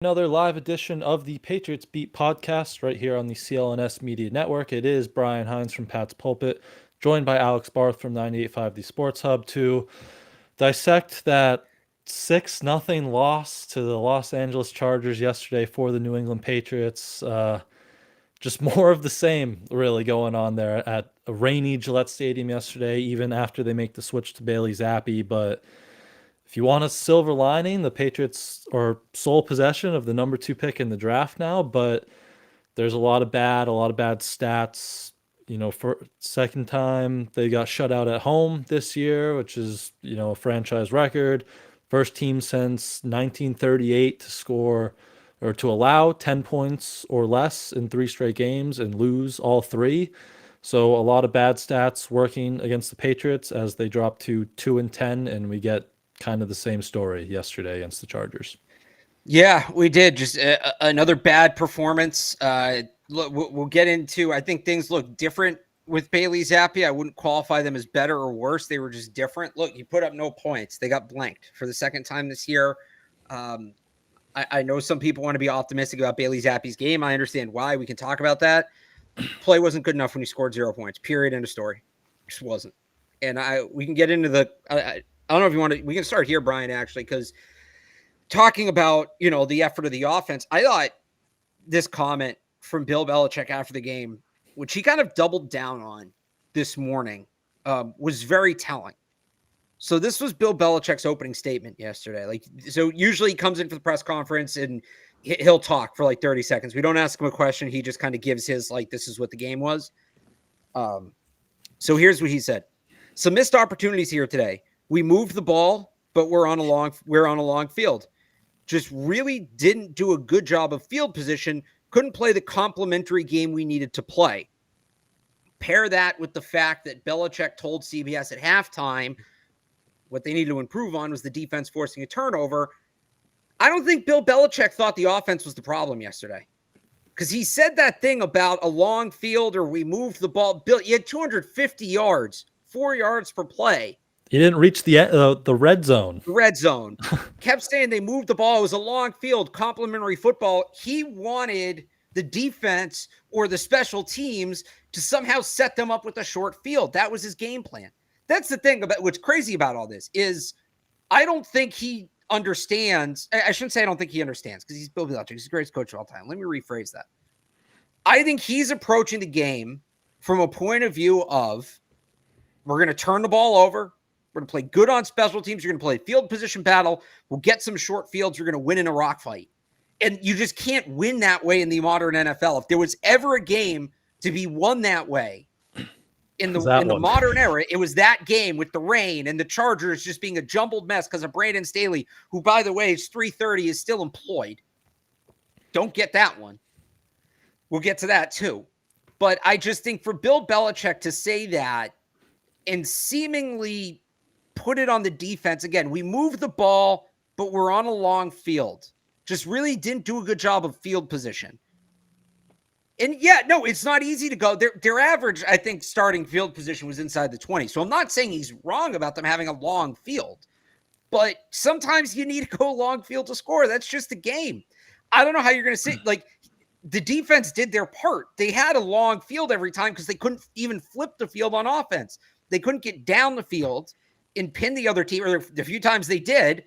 Another live edition of the Patriots Beat Podcast right here on the CLNS Media Network. It is Brian Hines from Pat's Pulpit, joined by Alex Barth from 98.5 The Sports Hub to dissect that 6-0 loss to the Los Angeles Chargers yesterday for the New England Patriots. Just more of the same really going on there at a rainy Gillette Stadium yesterday, even after they make the switch to Bailey Zappy. But if you want a silver lining, the Patriots are sole possession of the number 2 pick in the draft now, but there's a lot of bad stats. For second time, they got shut out at home this year, which is, a franchise record. First team since 1938 to score or to allow 10 points or less in 3 straight games and lose all 3. So a lot of bad stats working against the Patriots as they drop to 2-10, and we get kind of the same story yesterday against the Chargers. Yeah, we did. Just another bad performance. We'll get into, I think things look different with Bailey Zappy. I wouldn't qualify them as better or worse. They were just different. Look, you put up no points. They got blanked for the second time this year. I know some people want to be optimistic about Bailey Zappy's game. I understand why. We can talk about that. Play wasn't good enough when he scored 0 points. Period. End of story. Just wasn't. And we can get into the I don't know if you want to. We can start here, Brian, actually, because talking about, the effort of the offense, I thought this comment from Bill Belichick after the game, which he kind of doubled down on this morning, was very telling. So this was Bill Belichick's opening statement yesterday. So usually he comes in for the press conference and he'll talk for 30 seconds. We don't ask him a question. He just kind of gives his, this is what the game was. So here's what he said. Some missed opportunities here today. We moved the ball, but we're on a long field. Just really didn't do a good job of field position. Couldn't play the complementary game we needed to play. Pair that with the fact that Belichick told CBS at halftime what they needed to improve on was the defense forcing a turnover. I don't think Bill Belichick thought the offense was the problem yesterday, because he said that thing about a long field or we moved the ball. Bill, you had 250 yards, 4 yards per play. He didn't reach the red zone. The red zone. Kept saying they moved the ball. It was a long field, complimentary football. He wanted the defense or the special teams to somehow set them up with a short field. That was his game plan. That's the thing about what's crazy about all this is I don't think he understands. I shouldn't say I don't think he understands, because he's Bill Belichick. He's the greatest coach of all time. Let me rephrase that. I think he's approaching the game from a point of view of, we're going to turn the ball over. We're going to play good on special teams. You're going to play field position battle. We'll get some short fields. You're going to win in a rock fight. And you just can't win that way in the modern NFL. If there was ever a game to be won that way in the modern era, it was that game with the rain and the Chargers just being a jumbled mess because of Brandon Staley, who, by the way, is 330, is still employed. Don't get that one. We'll get to that too. But I just think for Bill Belichick to say that and seemingly put it on the defense, again, we moved the ball, but we're on a long field. Just really didn't do a good job of field position. And yeah, no, it's not easy to go. Their average, I think, starting field position was inside the 20. So I'm not saying he's wrong about them having a long field, but sometimes you need to go long field to score. That's just the game. I don't know how you're going to say, the defense did their part. They had a long field every time because they couldn't even flip the field on offense. They couldn't get down the field and pin the other team. Or the few times they did,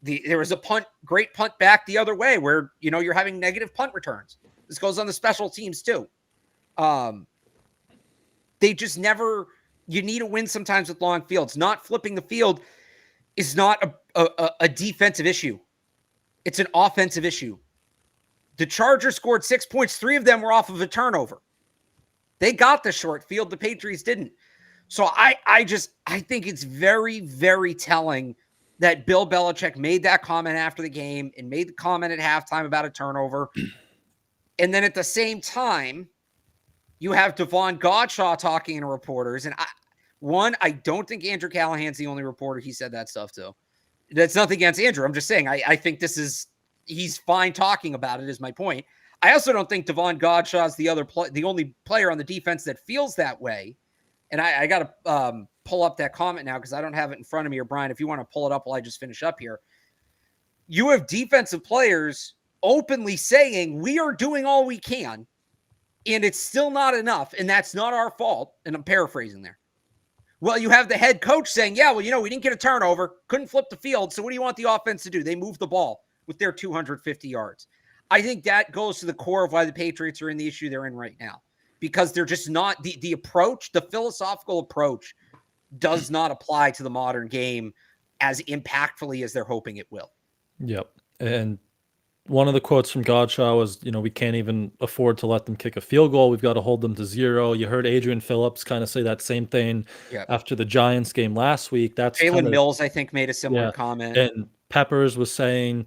there was a great punt back the other way where, you're having negative punt returns. This goes on the special teams too. They just never, you need to win sometimes with long fields. Not flipping the field is not a defensive issue. It's an offensive issue. The Chargers scored 6 points. 3 of them were off of a turnover. They got the short field. The Patriots didn't. So I think it's very, very telling that Bill Belichick made that comment after the game and made the comment at halftime about a turnover. And then at the same time, you have Devon Godshaw talking to reporters. And I don't think Andrew Callahan's the only reporter he said that stuff to. That's nothing against Andrew. I'm just saying, I think he's fine talking about it, is my point. I also don't think Devon Godshaw's the only player on the defense that feels that way. And I got to pull up that comment now because I don't have it in front of me. Or Brian, if you want to pull it up while I just finish up here. You have defensive players openly saying we are doing all we can and it's still not enough. And that's not our fault. And I'm paraphrasing there. Well, you have the head coach saying, yeah, well, we didn't get a turnover, couldn't flip the field. So what do you want the offense to do? They move the ball with their 250 yards. I think that goes to the core of why the Patriots are in the issue they're in right now, because they're just not the approach, the philosophical approach does not apply to the modern game as impactfully as they're hoping it will. Yep. And one of the quotes from Godshaw was, we can't even afford to let them kick a field goal. We've got to hold them to 0. You heard Adrian Phillips kind of say that same thing after the Giants game last week. That's Jalen Mills, I think, made a similar comment. And Peppers was saying,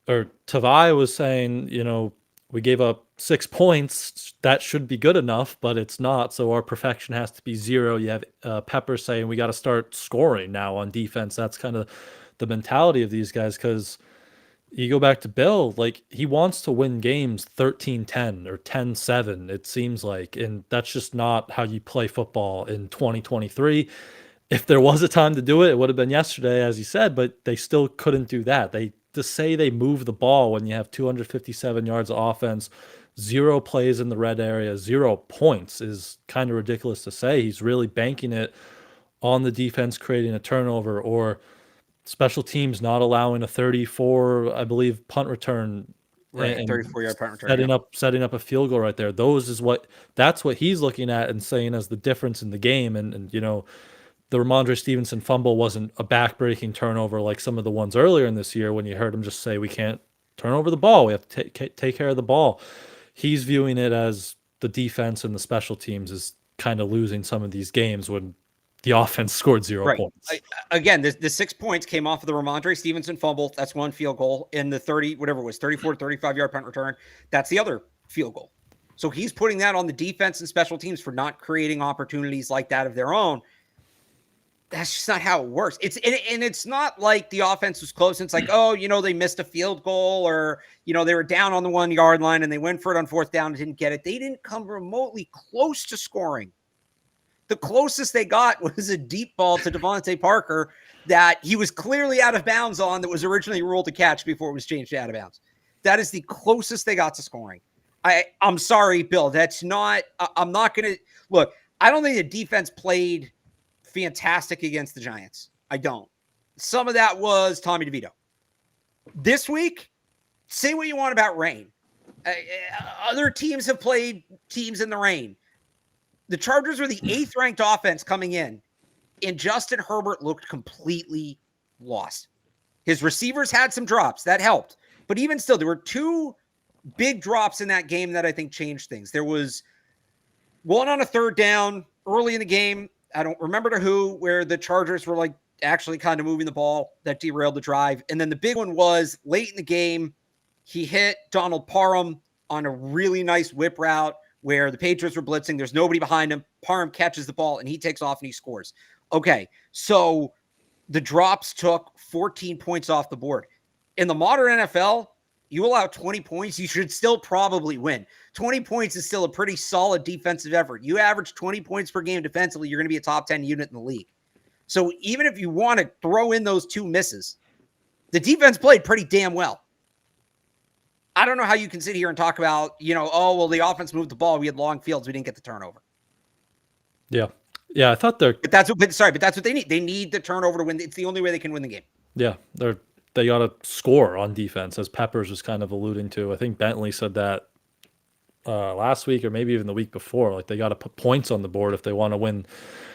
or Tavai was saying, we gave up 6 points. That should be good enough, but it's not. So our perfection has to be 0. You have Peppers saying we got to start scoring now on defense. That's kind of the mentality of these guys, because you go back to Bill, like, he wants to win games 13-10 or 10-7, it seems like. And that's just not how you play football in 2023. If there was a time to do it, it would have been yesterday, as you said, but they still couldn't do that. To say they move the ball when you have 257 yards of offense, 0 plays in the red area, 0 points is kind of ridiculous to say. He's really banking it on the defense creating a turnover, or special teams not allowing a 34, I believe, punt return. Right, 34-yard punt return. Setting up a field goal right there. That's what he's looking at and saying as the difference in the game. And the Ramondre Stevenson fumble wasn't a back-breaking turnover like some of the ones earlier in this year when you heard him just say, we can't turn over the ball. We have to take care of the ball. He's viewing it as the defense and the special teams is kind of losing some of these games when the offense scored 0 points. Again, the 6 points came off of the Ramondre Stevenson fumble. That's one field goal. And the 34 to 35-yard punt return, that's the other field goal. So he's putting that on the defense and special teams for not creating opportunities like that of their own. That's just not how it works. It's not like the offense was close. It's like, they missed a field goal, or, they were down on the 1-yard line and they went for it on 4th down and didn't get it. They didn't come remotely close to scoring. The closest they got was a deep ball to Devontae Parker that he was clearly out of bounds on, that was originally ruled a catch before it was changed to out of bounds. That is the closest they got to scoring. I'm sorry, Bill. That's not – I'm not going to – look, I don't think the defense played fantastic against the Giants. I don't. Some of that was Tommy DeVito. This week, say what you want about rain. Other teams have played teams in the rain. The Chargers were the 8th ranked offense coming in, and Justin Herbert looked completely lost. His receivers had some drops. That helped. But even still, there were 2 big drops in that game that I think changed things. There was one on a 3rd down early in the game. I don't remember to who, where the Chargers were like actually kind of moving the ball that derailed the drive. And then the big one was late in the game. He hit Donald Parham on a really nice whip route where the Patriots were blitzing. There's nobody behind him. Parham catches the ball and he takes off and he scores. Okay, so the drops took 14 points off the board. In the modern NFL, you allow 20 points, you should still probably win. 20 points is still a pretty solid defensive effort. You average 20 points per game defensively, you're going to be a top 10 unit in the league. So even if you want to throw in those 2 misses, the defense played pretty damn well. I don't know how you can sit here and talk about, the offense moved the ball. We had long fields. We didn't get the turnover. Yeah. Yeah. I thought but that's what they need. They need the turnover to win. It's the only way they can win the game. Yeah. They got to score on defense, as Peppers was kind of alluding to. I think Bentley said that last week or maybe even the week before. Like, they got to put points on the board if they want to win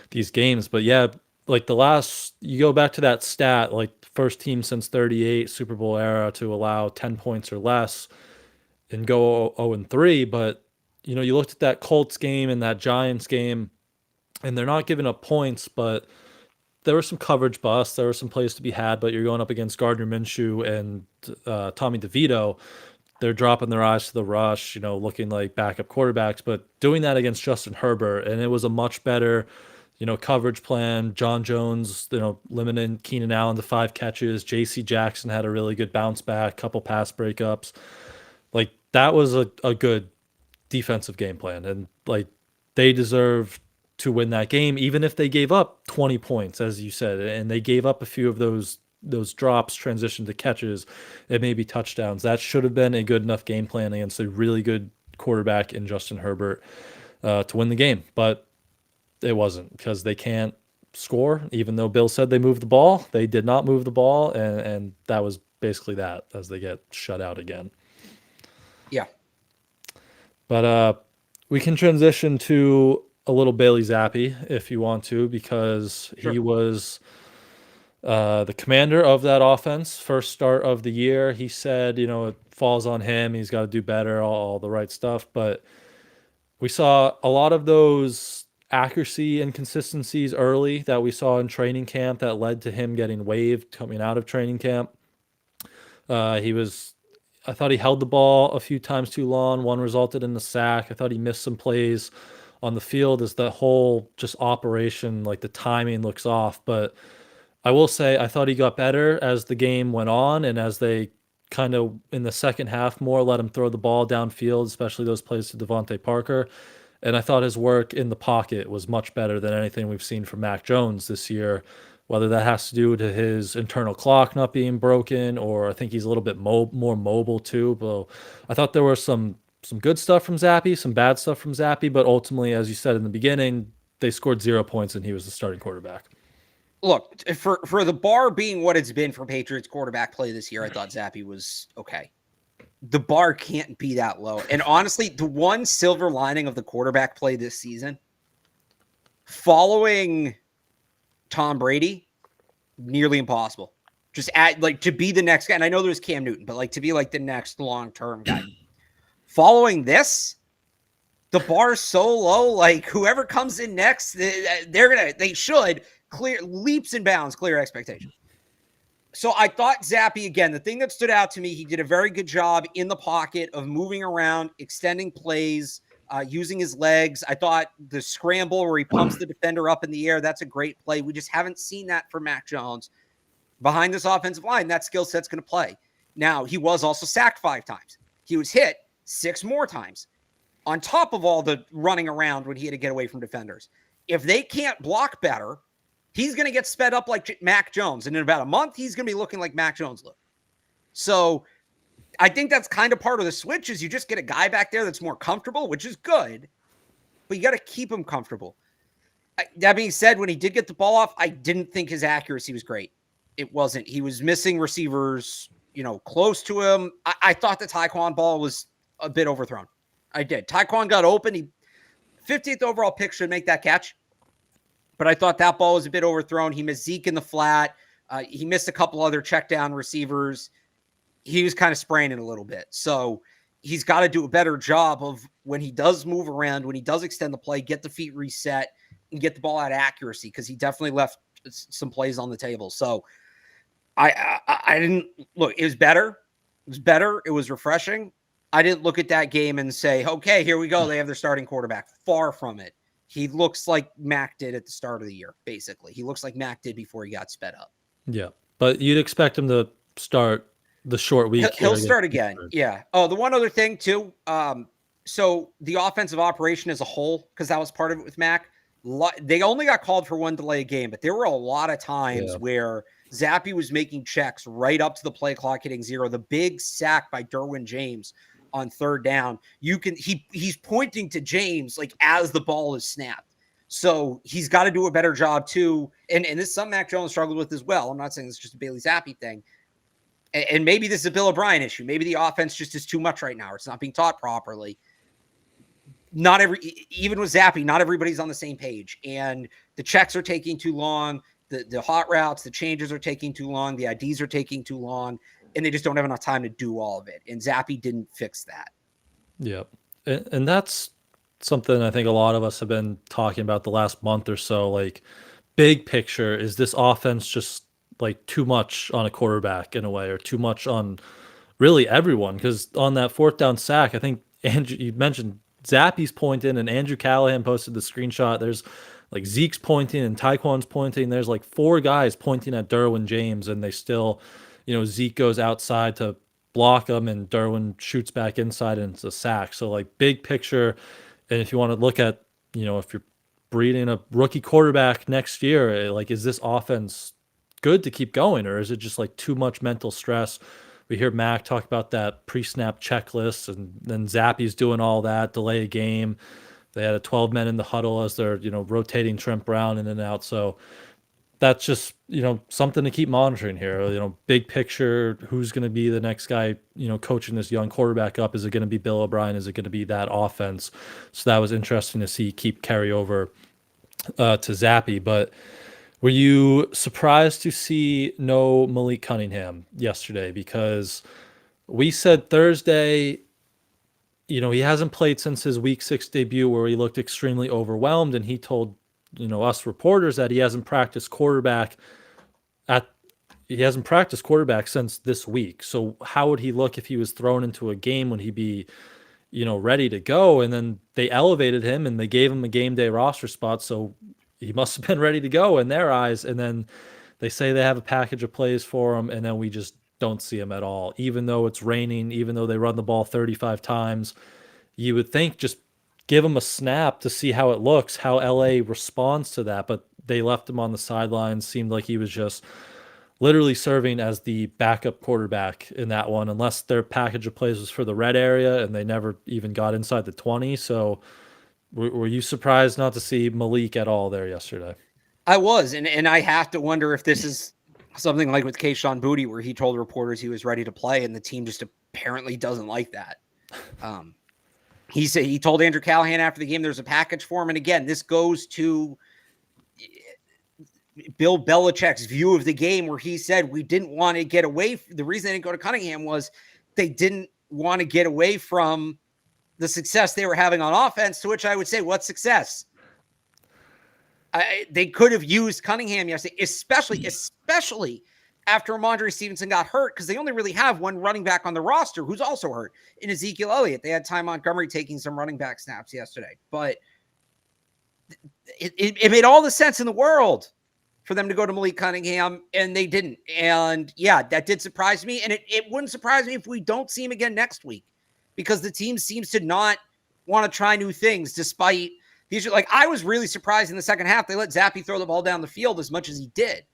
these games. But yeah, like you go back to that stat, like first team since 38 Super Bowl era to allow 10 points or less and go 0-3. But, you looked at that Colts game and that Giants game, and they're not giving up points, but there were some coverage busts. There were some plays to be had, but you're going up against Gardner Minshew and Tommy DeVito. They're dropping their eyes to the rush, looking like backup quarterbacks, but doing that against Justin Herbert. And it was a much better, coverage plan. John Jones, limiting Keenan Allen to 5 catches. J.C. Jackson had a really good bounce back, couple pass breakups. Like, that was a good defensive game plan. And, like, they deserve to win that game, even if they gave up 20 points, as you said, and they gave up a few of those those drops transition to catches and maybe touchdowns. That should have been a good enough game plan against a really good quarterback in Justin Herbert to win the game. But it wasn't, because they can't score. Even though Bill said they moved the ball, they did not move the ball, and that was basically that, as they get shut out again. Yeah. But we can transition to a little Bailey Zappy if you want to, because Sure. he was the commander of that offense, first start of the year. He said, it falls on him. He's got to do better, all the right stuff. But we saw a lot of those accuracy inconsistencies early that we saw in training camp that led to him getting waived coming out of training camp. I thought he held the ball a few times too long. One resulted in the sack. I thought he missed some plays on the field as the whole just operation, like the timing looks off. But I will say I thought he got better as the game went on, and as they kind of in the second half more let him throw the ball downfield, especially those plays to Devontae Parker. And I thought his work in the pocket was much better than anything we've seen from Mac Jones this year, whether that has to do to his internal clock not being broken, or I think he's a little bit more mobile too. But I thought there was some good stuff from Zappy, some bad stuff from Zappy, but ultimately, as you said in the beginning, they scored 0 points and he was the starting quarterback. Look, for the bar being what it's been for Patriots quarterback play this year, I thought Zappy was okay. The bar can't be that low. And honestly, the one silver lining of the quarterback play this season, following Tom Brady, nearly impossible. Just to be the next guy. And I know there's Cam Newton, but to be the next long-term guy. Following the bar's so low, whoever comes in next, they should clear leaps and bounds, clear expectations. So I thought Zappy, again, the thing that stood out to me, he did a very good job in the pocket of moving around, extending plays, using his legs. I thought the scramble where he pumps the defender up in the air, that's a great play. We just haven't seen that from Mac Jones. Behind this offensive line, that skill set's going to play. Now, he was also sacked 5 times. He was hit 6 more times, on top of all the running around when he had to get away from defenders. If they can't block better, he's going to get sped up like Mac Jones. And in about a month, he's going to be looking like Mac Jones looked. So I think that's kind of part of the switch, is you just get a guy back there that's more comfortable, which is good, but you got to keep him comfortable. That being said, when he did get the ball off, I didn't think his accuracy was great. It wasn't. He was missing receivers, close to him. I thought the Tyquan ball was a bit overthrown. I did. Tyquan got open. He 50th overall pick should make that catch. But I thought that ball was a bit overthrown. He missed Zeke in the flat. He missed a couple other check down receivers. He was kind of spraying it a little bit. So he's got to do a better job of, when he does move around, when he does extend the play, get the feet reset and get the ball out of accuracy, because he definitely left some plays on the table. So I didn't look. It was better. It was better. It was refreshing. I didn't look at that game and say, okay, here we go. They have their starting quarterback. Far from it. He looks like Mac did at the start of the year, basically. He looks like Mac did before he got sped up. Yeah, but you'd expect him to start the short week. He'll start again. Yeah. Oh, the one other thing, too. So the offensive operation as a whole, because that was part of it with Mac, they only got called for one delay game, but there were a lot of times where Zappy was making checks right up to the play clock hitting 0. The big sack by Derwin James on 3rd down, he's pointing to James as the ball is snapped. So he's got to do a better job too. And this is something Mac Jones struggled with as well. I'm not saying it's just a Bailey Zappy thing. And maybe this is a Bill O'Brien issue. Maybe the offense just is too much right now, or it's not being taught properly. Even with Zappy, not everybody's on the same page. And the checks are taking too long. The hot routes, the changes are taking too long. The IDs are taking too long. And they just don't have enough time to do all of it. And Zappy didn't fix that. Yep. And that's something I think a lot of us have been talking about the last month or so. Big picture, is this offense just too much on a quarterback in a way, or too much on really everyone? Because on that 4th down sack, I think Andrew, you mentioned Zappy's pointing, and Andrew Callahan posted the screenshot. There's Zeke's pointing and Tyquan's pointing. There's 4 guys pointing at Derwin James, and they still, Zeke goes outside to block him, and Derwin shoots back inside, and it's a sack. So big picture, and if you want to look at, if you're breeding a rookie quarterback next year, is this offense good to keep going, or is it just like too much mental stress? We hear Mac talk about that pre-snap checklist, and then Zappy's doing all that, delay a game. They had a 12 men in the huddle as they're, rotating Trent Brown in and out. So that's just, something to keep monitoring here. Big picture, who's going to be the next guy, coaching this young quarterback up? Is it going to be Bill O'Brien? Is it going to be that offense? So that was interesting to see keep carry over to Zappy. But were you surprised to see no Malik Cunningham yesterday? Because we said Thursday, he hasn't played since his week 6 debut where he looked extremely overwhelmed, and he told, us reporters that he hasn't practiced quarterback since this week. So how would he look if he was thrown into a game? Would he be, ready to go? And then they elevated him and they gave him a game day roster spot. So he must have been ready to go in their eyes. And then they say they have a package of plays for him, and then we just don't see him at all. Even though it's raining, even though they run the ball 35 times, you would think just give him a snap to see how it looks, how LA responds to that. But they left him on the sidelines. Seemed like he was just literally serving as the backup quarterback in that one, unless their package of plays was for the red area and they never even got inside the 20. So were you surprised not to see Malik at all there yesterday? I was, and I have to wonder if this is something like with Kayshon Boutte, where he told reporters he was ready to play, and the team just apparently doesn't like that. He said he told Andrew Callahan after the game there's a package for him, and again, this goes to Bill Belichick's view of the game, where he said we didn't want to get away. The reason they didn't go to Cunningham was they didn't want to get away from the success they were having on offense. To which I would say, what success? They could have used Cunningham yesterday, especially after Ramondre Stevenson got hurt, because they only really have one running back on the roster who's also hurt in Ezekiel Elliott. They had Ty Montgomery taking some running back snaps yesterday, but it made all the sense in the world for them to go to Malik Cunningham, and they didn't. And yeah, that did surprise me, and it wouldn't surprise me if we don't see him again next week, because the team seems to not want to try new things despite these. Like, I was really surprised in the second half they let Zappy throw the ball down the field as much as he did,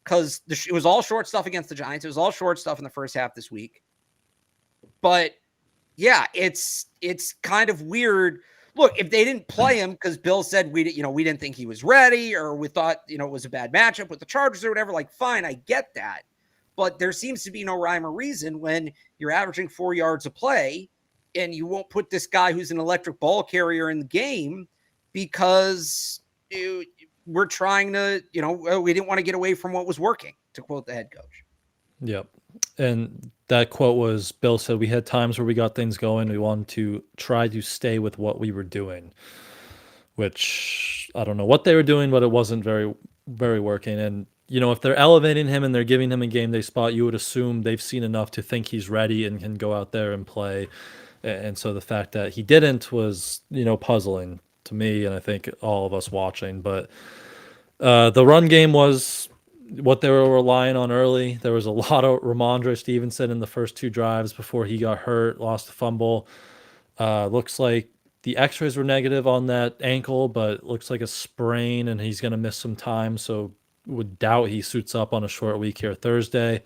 because it was all short stuff against the Giants. It was all short stuff in the first half this week. But yeah, it's kind of weird. Look, if they didn't play him because Bill said we didn't think he was ready, or we thought it was a bad matchup with the Chargers or whatever, like, fine, I get that. But there seems to be no rhyme or reason when you're averaging 4 yards a play and you won't put this guy who's an electric ball carrier in the game because we're trying to, we didn't want to get away from what was working, to quote the head coach. Yep. And that quote was, Bill said, we had times where we got things going. We wanted to try to stay with what we were doing, which I don't know what they were doing, but it wasn't very, very working. And, if they're elevating him and they're giving him a game day spot, you would assume they've seen enough to think he's ready and can go out there and play. And so the fact that he didn't was, puzzling to me, and I think all of us watching. But the run game was what they were relying on early. There was a lot of Ramondre Stevenson in the first 2 drives before he got hurt, lost a fumble. Looks like the x-rays were negative on that ankle, but it looks like a sprain, and he's going to miss some time. So would doubt he suits up on a short week here Thursday.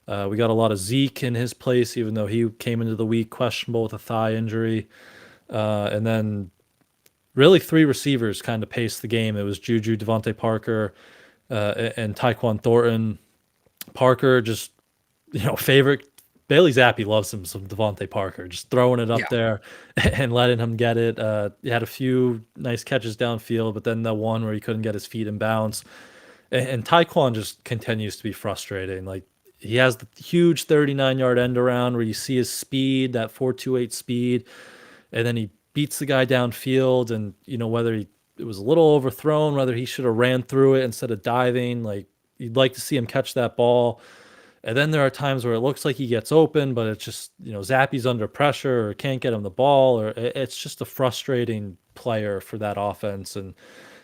We got a lot of Zeke in his place, even though he came into the week questionable with a thigh injury. And then really 3 receivers kind of paced the game. It was Juju, Devontae Parker, and Tyquan Thornton. Parker just, favorite. Bailey Zappy loves him some Devontae Parker, just throwing it up there and letting him get it. He had a few nice catches downfield, but then the one where he couldn't get his feet in bounds. And Tyquan just continues to be frustrating. Like, he has the huge 39-yard end around where you see his speed, that 4.28 speed, and then he beats the guy downfield, and, whether it was a little overthrown, whether he should have ran through it instead of diving. Like, you'd like to see him catch that ball. And then there are times where it looks like he gets open, but it's just, Zappy's under pressure or can't get him the ball, or it's just a frustrating player for that offense. And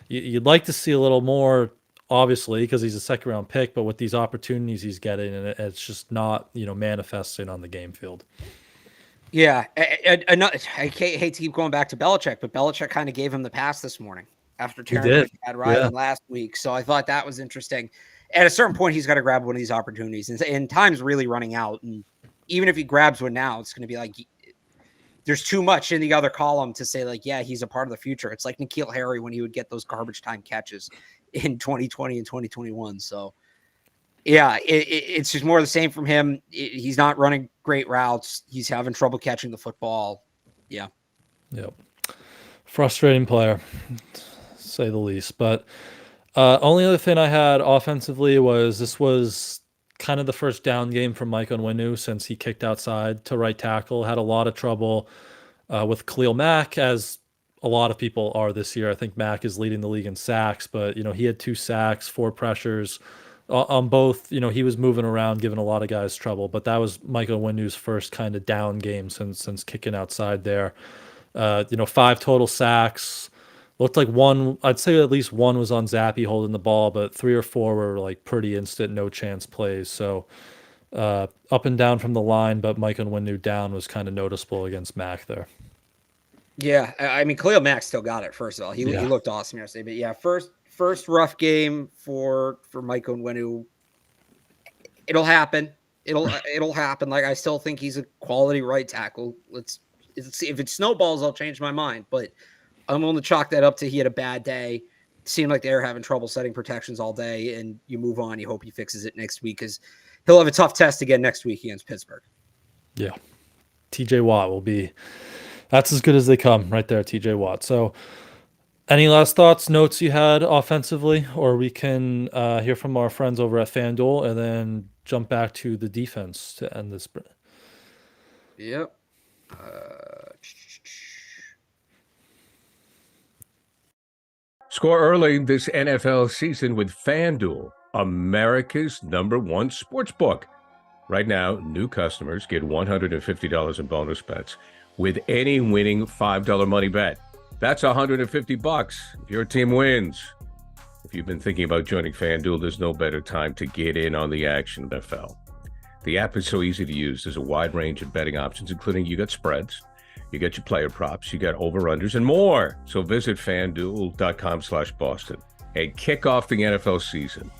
you'd like to see a little more, obviously, because he's a second-round pick, but with these opportunities he's getting, and it's just not, manifesting on the game field. Yeah, I hate to keep going back to Belichick, but Belichick kind of gave him the pass this morning after tearing a bad ride last week. So I thought that was interesting. at a certain point, he's got to grab one of these opportunities, and time's really running out. And even if he grabs one now, it's going to be like there's too much in the other column to say like, yeah, he's a part of the future. It's like N'Keal Harry when he would get those garbage time catches in 2020 and 2021. So yeah, it's just more of the same from him. He's not running great routes. He's having trouble catching the football. Yeah. Yep. Frustrating player, to say the least. But only other thing I had offensively was this was kind of the first down game for Mike Onwenu since he kicked outside to right tackle. Had a lot of trouble with Khalil Mack, as a lot of people are this year. I think Mack is leading the league in sacks, but he had 2 sacks, 4 pressures on both. He was moving around, giving a lot of guys trouble. But that was Mike Onwenu's first kind of down game since kicking outside there. 5 total sacks. Looked like one, I'd say at least one was on Zappy holding the ball, but 3 or 4 were like pretty instant, no chance plays. So up and down from the line, but Mike Onwenu down was kind of noticeable against Mack there. Yeah, I mean, Khalil Mack still got it. First of all, he looked awesome yesterday. But yeah, first rough game for Mike Onwenu. It'll happen. It'll happen. Like I still think he's a quality right tackle. Let's see if it snowballs. I'll change my mind, but I'm going to chalk that up to he had a bad day. It seemed like they were having trouble setting protections all day, and you move on. You hope he fixes it next week because he'll have a tough test again next week against Pittsburgh. Yeah. TJ Watt will be, that's as good as they come right there, TJ Watt. So any last thoughts, notes you had offensively, or we can hear from our friends over at FanDuel and then jump back to the defense to end this. Yep. Score early this NFL season with FanDuel, America's #1 sportsbook. Right now, new customers get $150 in bonus bets with any winning $5 money bet. That's $150 if your team wins. If you've been thinking about joining FanDuel, there's no better time to get in on the action, NFL. The app is so easy to use. There's a wide range of betting options, including you got spreads, you got your player props, you got over-unders, and more. So visit FanDuel.com/Boston and kick off the NFL season.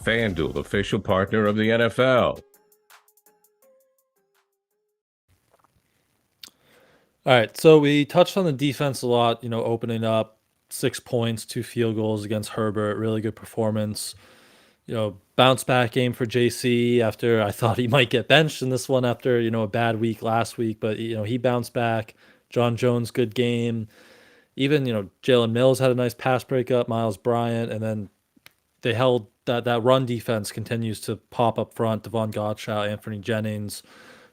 FanDuel, official partner of the NFL. All right, so we touched on the defense a lot, opening up 6 points, 2 field goals against Herbert, really good performance. Bounce back game for JC after I thought he might get benched in this one after, a bad week last week, but he bounced back. John Jones, good game. Even, Jalen Mills had a nice pass breakup, Miles Bryant, and then they held that run defense continues to pop up front. Devon Gottschalk, Anthony Jennings,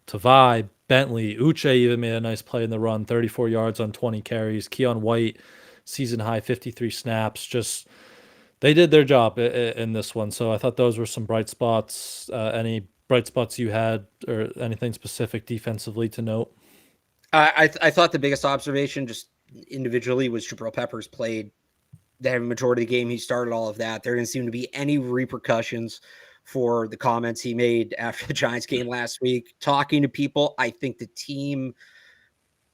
Tavai, Bentley, Uche even made a nice play in the run, 34 yards on 20 carries. Keon White, season high 53 snaps. Just they did their job in this one. So I thought those were some bright spots. Any bright spots you had or anything specific defensively to note? I thought the biggest observation just individually was Jabril Peppers played the majority of the game. He started all of that. There didn't seem to be any repercussions for the comments he made after the Giants game last week. Talking to people, I think the team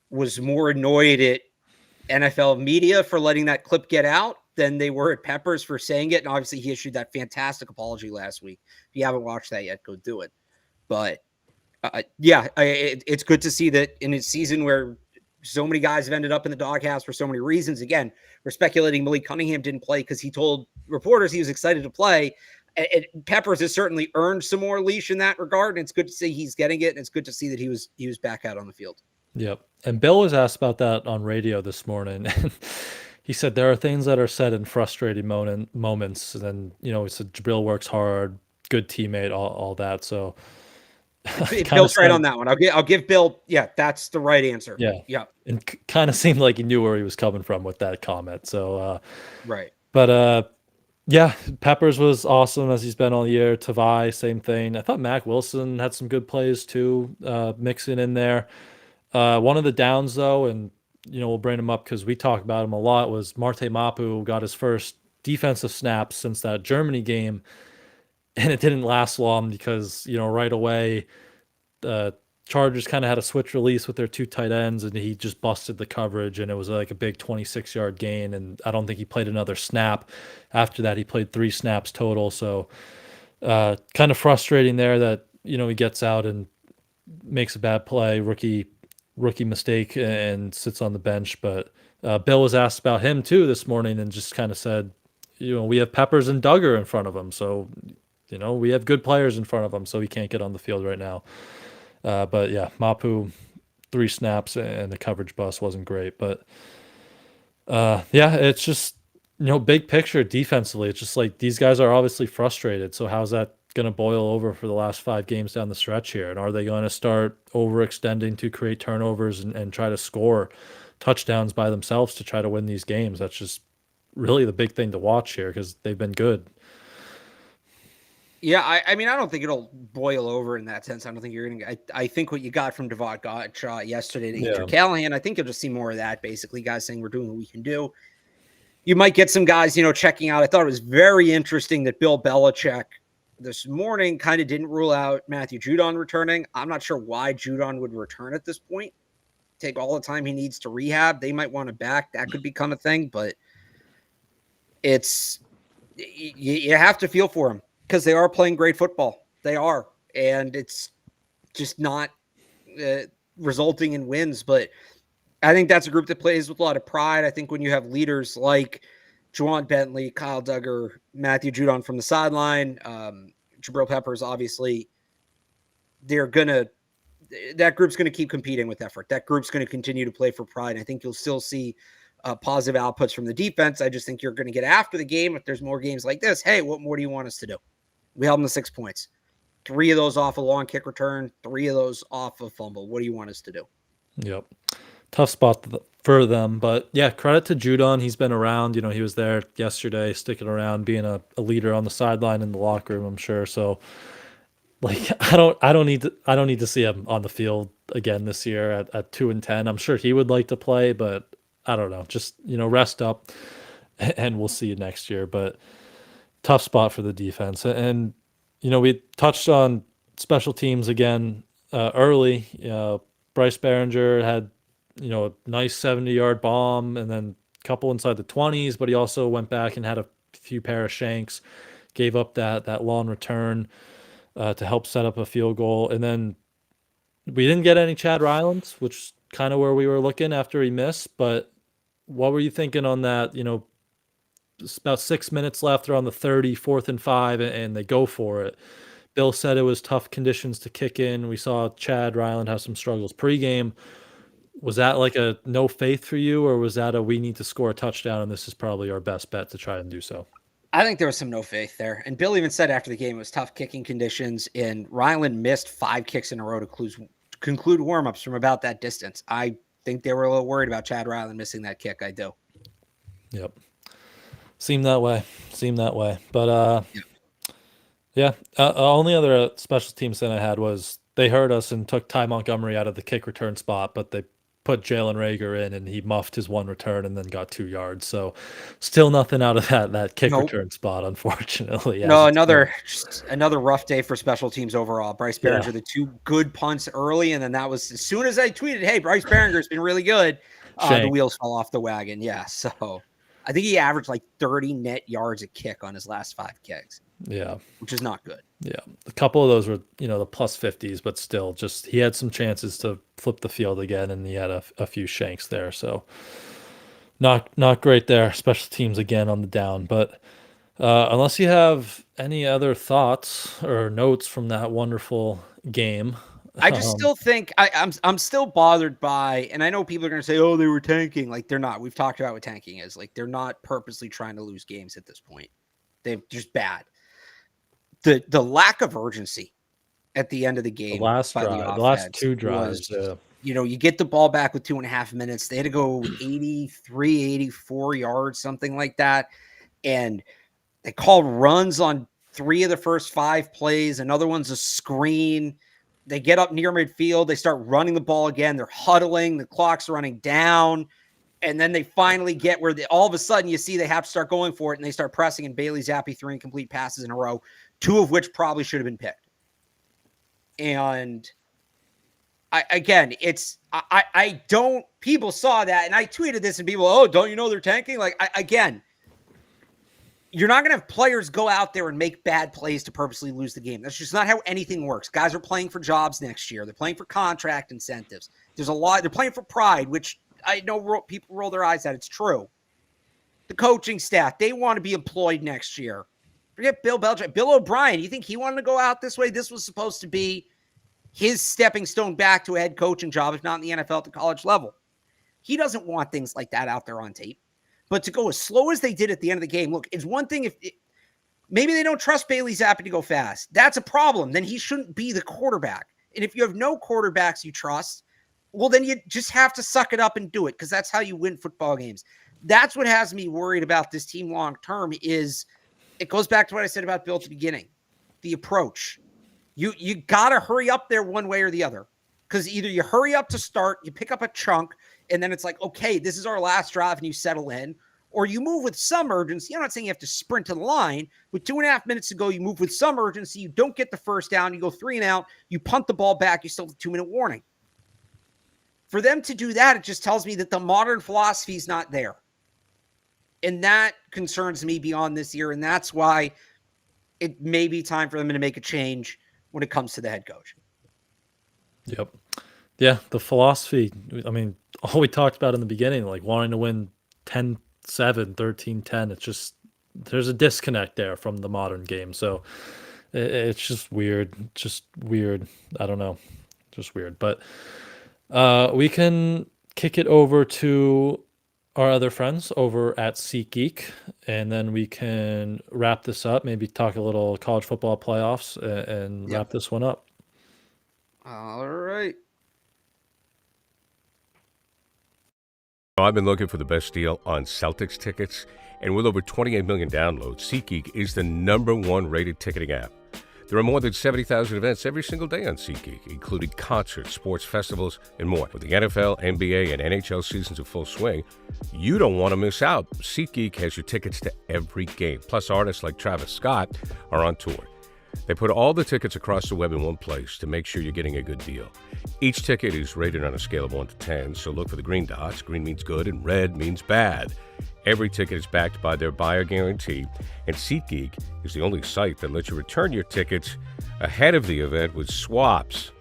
was more annoyed at NFL media for letting that clip get out than they were at Peppers for saying it. And obviously he issued that fantastic apology last week. If you haven't watched that yet, go do it. But it's good to see that in a season where so many guys have ended up in the doghouse for so many reasons. Again, we're speculating Malik Cunningham didn't play because he told reporters he was excited to play. And Peppers has certainly earned some more leash in that regard, and it's good to see he's getting it, and it's good to see that he was back out on the field. Yep. And Bill was asked about that on radio this morning, and he said there are things that are said in frustrating moments, and he said Jabril works hard, good teammate, all that. So Bill's right on that one. I'll give Bill. Yeah, that's the right answer. Yeah. And kind of seemed like he knew where he was coming from with that comment. So right. But yeah, Peppers was awesome as he's been all year. Tavai, same thing. I thought Mac Wilson had some good plays too, mixing in there. One of the downs though, and we'll bring him up because we talk about him a lot, was Marte Mapu got his first defensive snaps since that Germany game, and it didn't last long because right away Chargers kind of had a switch release with their 2 tight ends, and he just busted the coverage, and it was like a big 26-yard gain, and I don't think he played another snap. After that, he played 3 snaps total, so kind of frustrating there that, he gets out and makes a bad play, rookie mistake, and sits on the bench. But Bill was asked about him too this morning and just kind of said, we have Peppers and Duggar in front of him, so we have good players in front of him, so he can't get on the field right now. But yeah, Mapu, 3 snaps and the coverage bust wasn't great. But yeah, it's just, big picture defensively, it's just like these guys are obviously frustrated. So how's that going to boil over for the last 5 games down the stretch here? And are they going to start overextending to create turnovers and try to score touchdowns by themselves to try to win these games? That's just really the big thing to watch here because they've been good. Yeah, I mean, I don't think it'll boil over in that sense. I don't think you're going to – I think what you got from Devon Gottschall yesterday to Andrew Callahan, I think you'll just see more of that, basically, guys saying we're doing what we can do. You might get some guys, checking out. I thought it was very interesting that Bill Belichick this morning kind of didn't rule out Matthew Judon returning. I'm not sure why Judon would return at this point. Take all the time he needs to rehab. They might want to back. That could become a thing, but it's – you have to feel for him. Because they are playing great football. They are. And it's just not resulting in wins. But I think that's a group that plays with a lot of pride. I think when you have leaders like Juwan Bentley, Kyle Duggar, Matthew Judon from the sideline, Jabril Peppers, obviously, that group's going to keep competing with effort. That group's going to continue to play for pride. I think you'll still see positive outputs from the defense. I just think you're going to get after the game if there's more games like this. Hey, what more do you want us to do? We held them to 6 points. 3 of those off a long kick return, 3 of those off a fumble. What do you want us to do? Yep. Tough spot for them. But yeah, credit to Judon. He's been around. He was there yesterday, sticking around, being a leader on the sideline in the locker room, I'm sure. So like I don't need to see him on the field again this year at 2-10. I'm sure he would like to play, but I don't know. Just, rest up and we'll see you next year. But tough spot for the defense. And, we touched on special teams again early. Bryce Behringer had, a nice 70-yard bomb and then a couple inside the 20s, but he also went back and had a few pair of shanks, gave up that long return to help set up a field goal. And then we didn't get any Chad Rylands, which is kind of where we were looking after he missed. But what were you thinking on that, about 6 minutes left. They're on the 30, 4th and 5, and they go for it. Bill said it was tough conditions to kick in. We saw Chad Ryland have some struggles pregame. Was that like a no faith for you, or was that a we need to score a touchdown and this is probably our best bet to try and do so? I think there was some no faith there. And Bill even said after the game it was tough kicking conditions, and Ryland missed 5 kicks in a row to conclude warm-ups from about that distance. I think they were a little worried about Chad Ryland missing that kick. I do. Yep. Seemed that way. But yeah. Only other special teams that I had was they hurt us and took Ty Montgomery out of the kick return spot, but they put Jalen Reagor in and he muffed his 1 return and then got 2 yards. So still nothing out of that kick return spot, unfortunately. No, another rough day for special teams overall. Bryce Behringer, the 2 good punts early, and then that was as soon as I tweeted, hey, Bryce Behringer's been really good, the wheels fell off the wagon. Yeah, so I think he averaged like 30 net yards a kick on his last 5 kicks. Yeah. Which is not good. Yeah. A couple of those were, the plus 50s, but still just he had some chances to flip the field again, and he had a few shanks there. So not great there. Special teams again on the down. But unless you have any other thoughts or notes from that wonderful game, I just still think I'm still bothered by, and I know people are going to say, oh, they were tanking. Like, they're not. We've talked about what tanking is. Like, they're not purposely trying to lose games at this point. They're just bad. The lack of urgency at the end of the game. The last 2 drives. You get the ball back with 2.5 minutes. They had to go 83, 84 yards, something like that. And they called runs on 3 of the first 5 plays. Another one's a screen. They get up near midfield. They start running the ball again. They're huddling. The clock's running down. And then they finally get where all of a sudden you see they have to start going for it, and they start pressing, and Bailey Zappy 3 incomplete passes in a row, 2 of which probably should have been picked. And People saw that, and I tweeted this, and people, oh, don't you know they're tanking? Like, again, you're not going to have players go out there and make bad plays to purposely lose the game. That's just not how anything works. Guys are playing for jobs next year. They're playing for contract incentives. There's a lot. They're playing for pride, which I know people roll their eyes at. It's true. The coaching staff, they want to be employed next year. Forget Bill Belichick. Bill O'Brien, you think he wanted to go out this way? This was supposed to be his stepping stone back to a head coaching job, if not in the NFL at the college level. He doesn't want things like that out there on tape. But to go as slow as they did at the end of the game, look, it's one thing if maybe they don't trust Bailey Zappy to go fast. That's a problem. Then he shouldn't be the quarterback. And if you have no quarterbacks you trust, well, then you just have to suck it up and do it, because that's how you win football games. That's what has me worried about this team long term. Is it goes back to what I said about Bill at the beginning, the approach. You got to hurry up there one way or the other, because either you hurry up to start, you pick up a chunk, and then it's like, okay, this is our last drive, and you settle in, or you move with some urgency. I'm not saying you have to sprint to the line. With 2.5 minutes to go, you move with some urgency. You don't get the first down. You go 3 and out. You punt the ball back. You still have a 2-minute warning. For them to do that, it just tells me that the modern philosophy is not there. And that concerns me beyond this year, and that's why it may be time for them to make a change when it comes to the head coach. Yep. Yeah, the philosophy, I mean, all we talked about in the beginning, like wanting to win 10-7, 13-10, it's just, there's a disconnect there from the modern game. So it's just weird. I don't know. Just weird. But we can kick it over to our other friends over at SeatGeek, and then we can wrap this up, maybe talk a little college football playoffs and wrap this one up. All right. I've been looking for the best deal on Celtics tickets, and with over 28 million downloads, SeatGeek is the #1 rated ticketing app. There are more than 70,000 events every single day on SeatGeek, including concerts, sports festivals, and more. With the NFL, NBA, and NHL seasons in full swing, you don't want to miss out. SeatGeek has your tickets to every game. Plus, artists like Travis Scott are on tour. They put all the tickets across the web in one place to make sure you're getting a good deal. Each ticket is rated on a scale of 1 to 10, so look for the green dots. Green means good and red means bad. Every ticket is backed by their buyer guarantee, and SeatGeek is the only site that lets you return your tickets ahead of the event with swaps.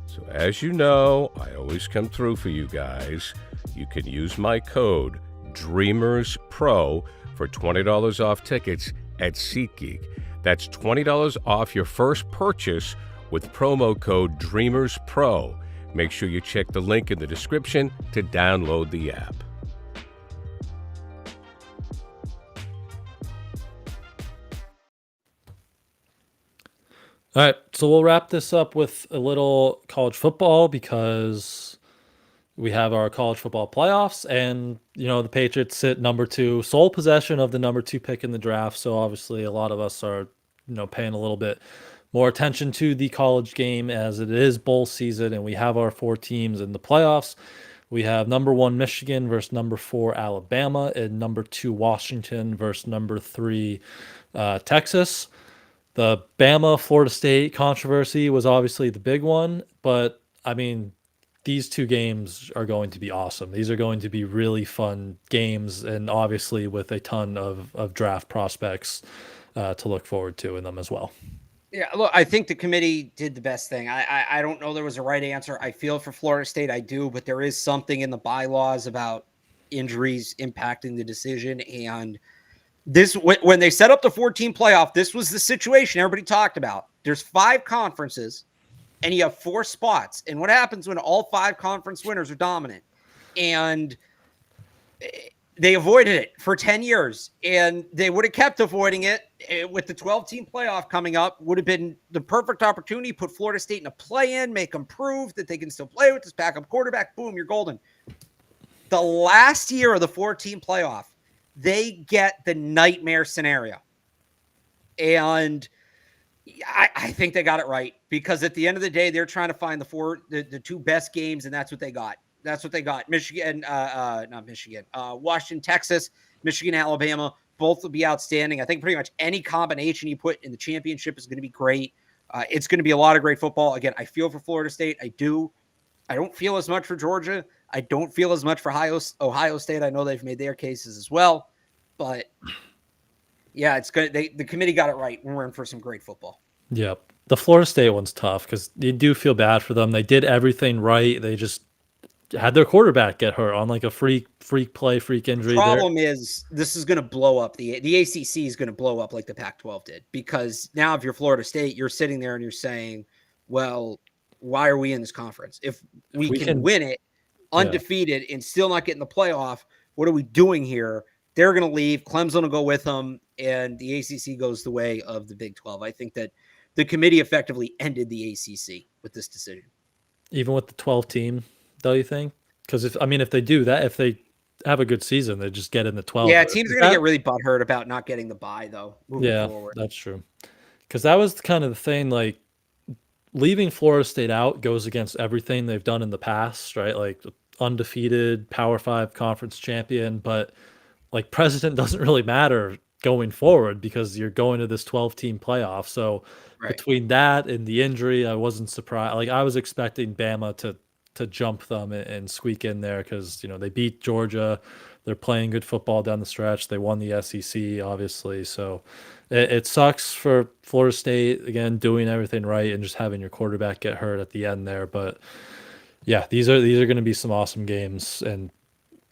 So as you know, I always come through for you guys. You can use my code DREAMERSPRO for $20 off tickets at SeatGeek. That's $20 off your first purchase with promo code DREAMERSPRO. Make sure you check the link in the description to download the app. All right, so we'll wrap this up with a little college football, because we have our college football playoffs, and the Patriots sit number 2, sole possession of the number 2 pick in the draft. So obviously a lot of us are paying a little bit more attention to the college game, as it is bowl season, and we have our 4 teams in the playoffs. We have number 1 Michigan versus number 4 Alabama, and number 2 Washington versus number 3 Texas. The Bama Florida State controversy was obviously the big one, but I mean, these 2 games are going to be awesome. These are going to be really fun games, and obviously with a ton of draft prospects to look forward to in them as well. Yeah, look, I think the committee did the best thing. I don't know there was a right answer. I feel for Florida State, I do, but there is something in the bylaws about injuries impacting the decision. And this, when they set up the 14 playoff, this was the situation everybody talked about. There's 5 conferences, and you have 4 spots. And what happens when all 5 conference winners are dominant? And they avoided it for 10 years, and they would have kept avoiding it with the 12-team playoff coming up. Would have been the perfect opportunity, put Florida State in a play-in, make them prove that they can still play with this backup quarterback. Boom, you're golden. The last year of the 4-team playoff, they get the nightmare scenario. And I think they got it right, because at the end of the day, they're trying to find the 2 best games, and that's what they got. That's what they got. Washington, Texas, Michigan, Alabama, both will be outstanding. I think pretty much any combination you put in the championship is going to be great. It's going to be a lot of great football. Again, I feel for Florida State. I do. I don't feel as much for Georgia. I don't feel as much for Ohio State. I know they've made their cases as well, but yeah, it's good. The committee got it right. We're in for some great football. Yep. The Florida State one's tough because you do feel bad for them. They did everything right. They just had their quarterback get hurt on like a freak injury. Problem is, this is going to blow up. The ACC is going to blow up like the Pac-12 did, because now if you're Florida State, you're sitting there and you're saying, well, why are we in this conference? If we can win it undefeated and still not get in the playoff, what are we doing here? They're going to leave. Clemson will go with them, and the ACC goes the way of the Big 12. I think that the committee effectively ended the ACC with this decision. Even with the 12 team, though, you think? Because if they do that, if they have a good season, they just get in the 12. Yeah, teams are going to get really butthurt about not getting the bye, though, moving forward. That's true. Because that was kind of the thing, like, leaving Florida State out goes against everything they've done in the past, right? Like, undefeated, Power 5 conference champion, but, like, president doesn't really matter going forward because you're going to this 12-team playoff. So between that and the injury, I wasn't surprised. Like, I was expecting Bama to jump them and squeak in there because, they beat Georgia. They're playing good football down the stretch. They won the SEC, obviously. So it sucks for Florida State, again, doing everything right and just having your quarterback get hurt at the end there. But, yeah, these are going to be some awesome games. And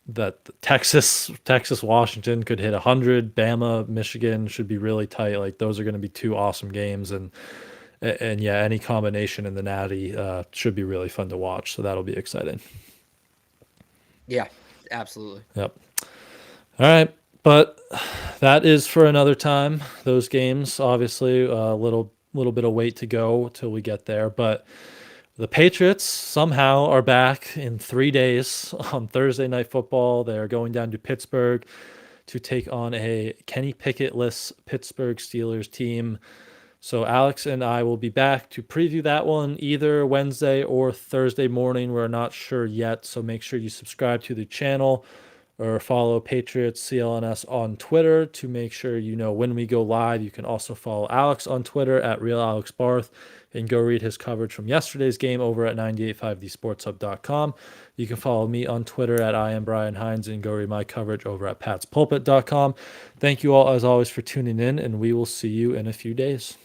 that Texas, Washington could hit 100. Bama, Michigan should be really tight. Like, those are going to be two awesome games. And yeah, any combination in the Natty should be really fun to watch. So that'll be exciting. Yeah, absolutely. Yep. All right. But that is for another time. Those games, obviously, a little bit of wait to go till we get there. But the Patriots somehow are back in 3 days on Thursday Night Football. They're going down to Pittsburgh to take on a Kenny Pickett-less Pittsburgh Steelers team. So Alex and I will be back to preview that one either Wednesday or Thursday morning. We're not sure yet, so make sure you subscribe to the channel or follow Patriots CLNS on Twitter to make sure you know when we go live. You can also follow Alex on Twitter at @RealAlexBarth and go read his coverage from yesterday's game over at 985thesportshub.com. You can follow me on Twitter at @IamBrianHines and go read my coverage over at patspulpit.com. Thank you all, as always, for tuning in, and we will see you in a few days.